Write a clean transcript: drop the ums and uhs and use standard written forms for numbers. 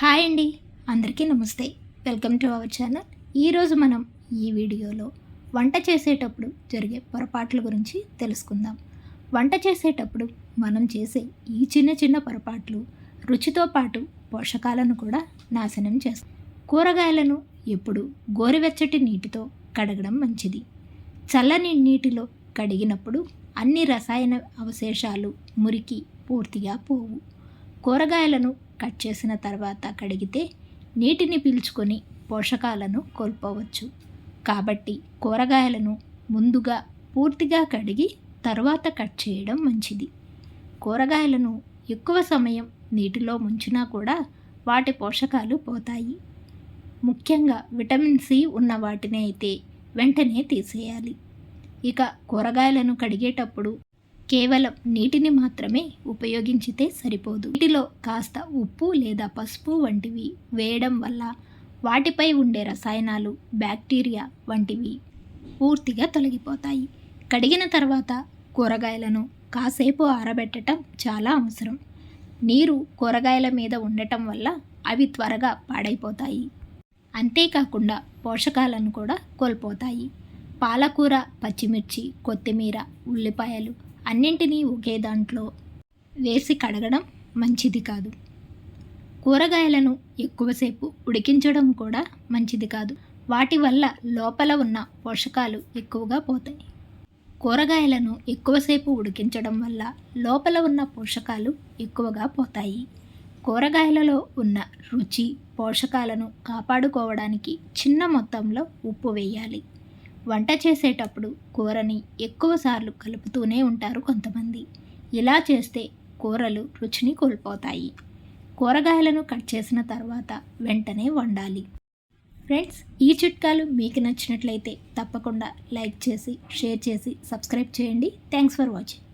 Hi అండి, అందరికీ నమస్తే. Welcome to our channel. ఈరోజు మనం ఈ వీడియోలో వంట చేసేటప్పుడు జరిగే పొరపాట్ల గురించి తెలుసుకుందాం. వంట చేసేటప్పుడు మనం చేసే ఈ చిన్న చిన్న పొరపాట్లు రుచితో పాటు పోషకాలను కూడా నాశనం చేస్తాయి. కూరగాయలను ఎప్పుడు గోరువెచ్చటి నీటితో కడగడం మంచిది. చల్లని నీటిలో కడిగినప్పుడు అన్ని రసాయన అవశేషాలు మురికి పూర్తిగా పోవు. కూరగాయలను కట్ చేసిన తర్వాత కడిగితే నీటిని పీల్చుకొని పోషకాలను కోల్పోవచ్చు. కాబట్టి కూరగాయలను ముందుగా పూర్తిగా కడిగి తర్వాత కట్ చేయడం మంచిది. కూరగాయలను ఎక్కువ సమయం నీటిలో ముంచినా కూడా వాటి పోషకాలు పోతాయి. ముఖ్యంగా విటమిన్ సి ఉన్న వాటిని అయితే వెంటనే తీసేయాలి. ఇక కూరగాయలను కడిగేటప్పుడు కేవలం నీటిని మాత్రమే ఉపయోగించితే సరిపోదు. నీటిలో కాస్త ఉప్పు లేదా పసుపు వంటివి వేయడం వల్ల వాటిపై ఉండే రసాయనాలు, బ్యాక్టీరియా వంటివి పూర్తిగా తొలగిపోతాయి. కడిగిన తర్వాత కూరగాయలను కాసేపు ఆరబెట్టడం చాలా అవసరం. నీరు కూరగాయల మీద ఉండటం వల్ల అవి త్వరగా పాడైపోతాయి. అంతేకాకుండా పోషకాలను కూడా కోల్పోతాయి. పాలకూర, పచ్చిమిర్చి, కొత్తిమీర, ఉల్లిపాయలు అన్నింటినీ ఒకే దాంట్లో వేసి కడగడం మంచిది కాదు. కూరగాయలను ఎక్కువసేపు ఉడికించడం కూడా మంచిది కాదు. వాటి వల్ల లోపల ఉన్న పోషకాలు ఎక్కువగా పోతాయి. కూరగాయలను ఎక్కువసేపు ఉడికించడం వల్ల లోపల ఉన్న పోషకాలు ఎక్కువగా పోతాయి. కూరగాయలలో ఉన్న రుచి, పోషకాలను కాపాడుకోవడానికి చిన్న మొత్తంలో ఉప్పు వేయాలి. వంట చేసేటప్పుడు కూరని ఎక్కువసార్లు కలుపుతూనే ఉంటారు కొంతమంది. ఇలా చేస్తే కూరలు రుచిని కోల్పోతాయి. కూరగాయలను కట్ చేసిన తర్వాత వెంటనే వండాలి. ఫ్రెండ్స్, ఈ చిట్కాలు మీకు నచ్చినట్లయితే తప్పకుండా లైక్ చేసి, షేర్ చేసి, సబ్స్క్రైబ్ చేయండి. Thanks for watching.